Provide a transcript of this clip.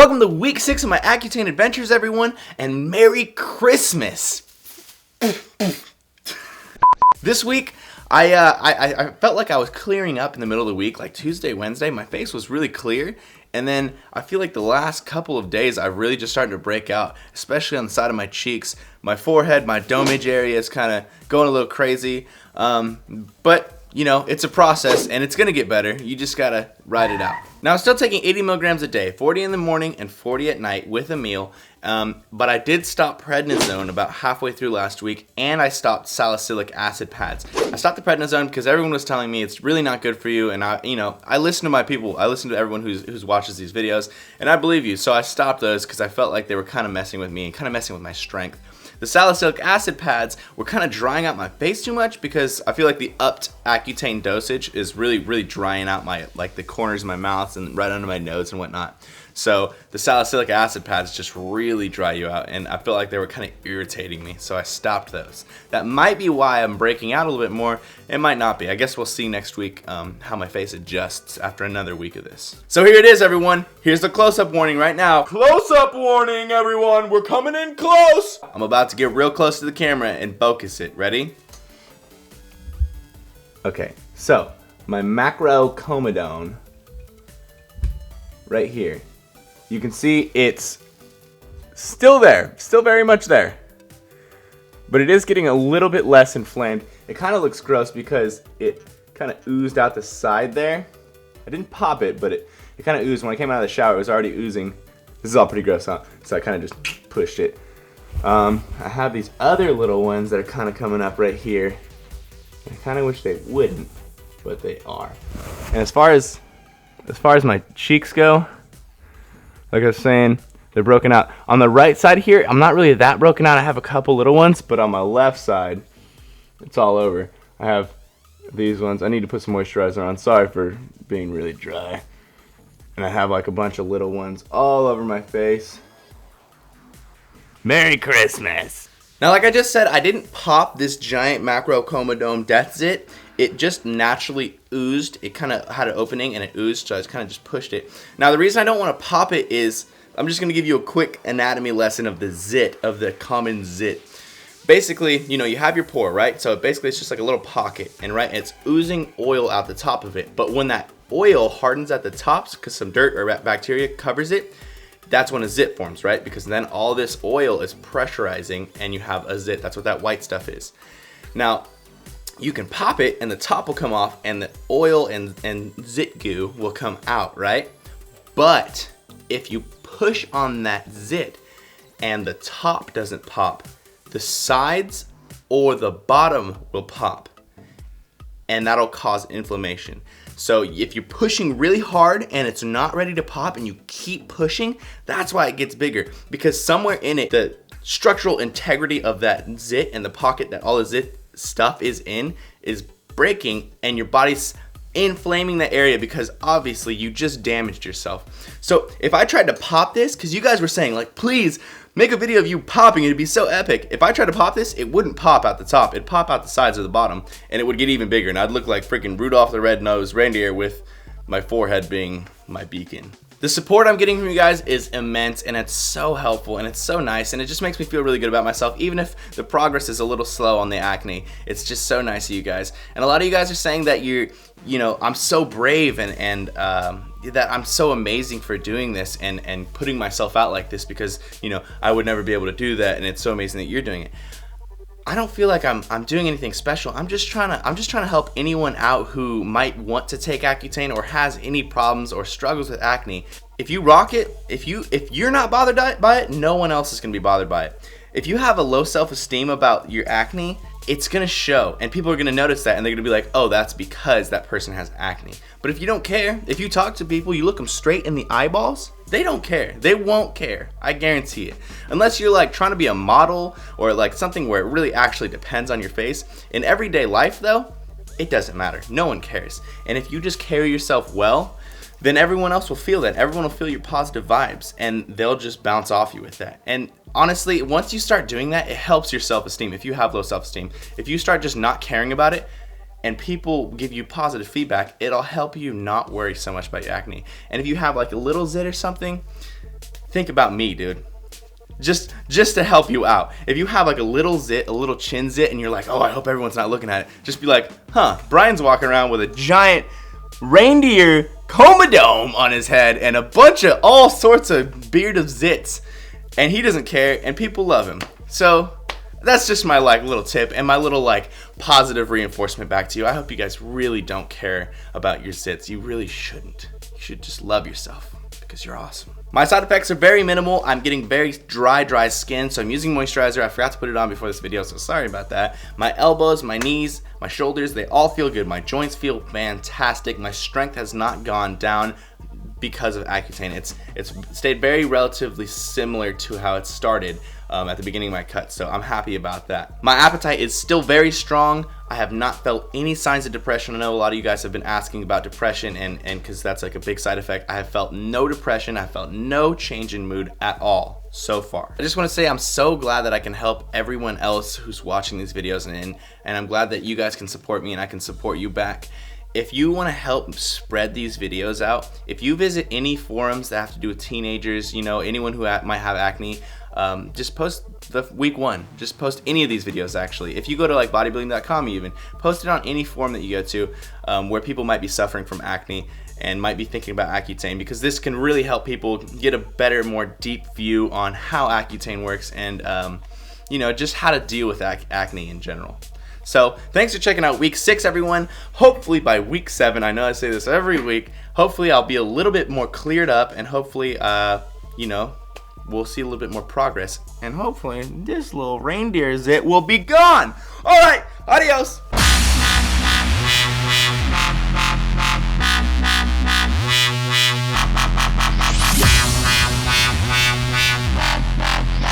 Welcome to week 6 of my Accutane adventures, everyone, and Merry Christmas! This week, I felt like I was clearing up in the middle of the week, like Tuesday, Wednesday. My face was really clear, and then I feel like the last couple of days I've really just started to break out, especially on the side of my cheeks. My forehead, my domage area is kind of going a little crazy, but you know, it's a process and it's gonna get better. You just gotta ride it out. Now, I'm still taking 80 milligrams a day, 40 in the morning and 40 at night with a meal. But I did stop prednisone about halfway through last week, and I stopped salicylic acid pads. I stopped the prednisone because everyone was telling me it's really not good for you, and I listen to my people. I listen to everyone who's watches these videos, and I believe you. So I stopped those because I felt like they were kind of messing with me and kind of messing with my strength. The salicylic acid pads were kind of drying out my face too much because I feel like the upped Accutane dosage is really drying out the corners of my mouth and right under my nose and whatnot. So the salicylic acid pads just really dry you out, and I felt like they were kind of irritating me, so I stopped those. That might be why I'm breaking out a little bit more. It might not be. I guess we'll see next week how my face adjusts after another week of this. So here it is, everyone. Here's the close-up warning right now. Close-up warning, everyone. We're coming in close. I'm about to get real close to the camera and focus it. Ready? Okay, so my macrocomedone right here. You can see it's still there, still very much there. But it is getting a little bit less inflamed. It kind of looks gross because it kind of oozed out the side there. I didn't pop it, but it kind of oozed. When I came out of the shower, it was already oozing. This is all pretty gross, huh? So I kind of just pushed it. I have these other little ones that are kind of coming up right here. I kind of wish they wouldn't, but they are. And as far as my cheeks go, like I was saying, they're broken out. On the right side here, I'm not really that broken out. I have a couple little ones, but on my left side, it's all over. I have these ones. I need to put some moisturizer on. Sorry for being really dry. And I have like a bunch of little ones all over my face. Merry Christmas! Now, like I just said, I didn't pop this giant macrocomedone death zit. It just naturally oozed. It kind of had an opening and it oozed, so I kind of just pushed it. Now, the reason I don't want to pop it is I'm just going to give you a quick anatomy lesson of the zit, of the common zit. Basically, you know, you have your pore, right? So basically it's just like a little pocket, and right, it's oozing oil out the top of it. But when that oil hardens at the tops because some dirt or bacteria covers it, that's when a zit forms, right? Because then all this oil is pressurizing and you have a zit. That's what that white stuff is. Now, you can pop it and the top will come off and the oil and zit goo will come out, right? But if you push on that zit and the top doesn't pop, the sides or the bottom will pop, and that'll cause inflammation. So if you're pushing really hard and it's not ready to pop and you keep pushing, that's why it gets bigger, because somewhere in it, the structural integrity of that zit and the pocket that all the zit stuff is in is breaking, and your body's inflaming the area because obviously you just damaged yourself. So if I tried to pop this, because you guys were saying like, please make a video of you popping, it'd be so epic. If I tried to pop this, it wouldn't pop out the top, it'd pop out the sides or the bottom, and it would get even bigger, and I'd look like freaking Rudolph the Red-Nosed Reindeer with my forehead being my beacon. The support I'm getting from you guys is immense, and it's so helpful, and it's so nice, and it just makes me feel really good about myself, even if the progress is a little slow on the acne. It's just so nice of you guys. And a lot of you guys are saying that I'm so brave and that I'm so amazing for doing this and putting myself out like this, because, you know, I would never be able to do that, and it's so amazing that you're doing it. I don't feel like I'm doing anything special. I'm just trying to help anyone out who might want to take Accutane or has any problems or struggles with acne. If you rock it, if you're not bothered by it, no one else is gonna be bothered by it. If you have a low self-esteem about your acne, it's gonna show, and people are gonna notice that, and they're gonna be like, oh, that's because that person has acne. But if you don't care, if you talk to people, you look them straight in the eyeballs, they don't care. They won't care. I guarantee it. Unless you're like trying to be a model or like something where it really actually depends on your face. In everyday life though, it doesn't matter. No one cares. And if you just carry yourself well, then everyone else will feel that. Everyone will feel your positive vibes, and they'll just bounce off you with that. And honestly, once you start doing that, it helps your self-esteem. If you have low self-esteem, if you start just not caring about it, and people give you positive feedback, it'll help you not worry so much about your acne. And if you have like a little zit or something, think about me, dude. Just to help you out. If you have like a little zit, a little chin zit, and you're like, oh, I hope everyone's not looking at it. Just be like, huh, Brian's walking around with a giant reindeer comedome on his head and a bunch of all sorts of beard of zits. And he doesn't care, and people love him. So that's just my like little tip and my little like positive reinforcement back to you. I hope you guys really don't care about your zits. You really shouldn't. You should just love yourself because you're awesome. My side effects are very minimal. I'm getting very dry skin, so I'm using moisturizer. I forgot to put it on before this video, so sorry about that. My elbows, my knees, my shoulders, they all feel good. My joints feel fantastic. My strength has not gone down because of Accutane. It's stayed very relatively similar to how it started at the beginning of my cut, so I'm happy about that. My appetite is still very strong. I have not felt any signs of depression. I know a lot of you guys have been asking about depression, and because that's like a big side effect. I have felt no depression. I felt no change in mood at all so far. I just want to say I'm so glad that I can help everyone else who's watching these videos, and I'm glad that you guys can support me and I can support you back. If you want to help spread these videos out, if you visit any forums that have to do with teenagers, you know, anyone who might have acne, just post the week 1. Just post any of these videos actually. If you go to like bodybuilding.com even, post it on any forum that you go to where people might be suffering from acne and might be thinking about Accutane, because this can really help people get a better, more deep view on how Accutane works and you know, just how to deal with acne in general. So thanks for checking out week 6, everyone. Hopefully by week 7, I know I say this every week, hopefully I'll be a little bit more cleared up, and hopefully you know, we'll see a little bit more progress, and hopefully this little reindeer zit will be gone. All right, adios.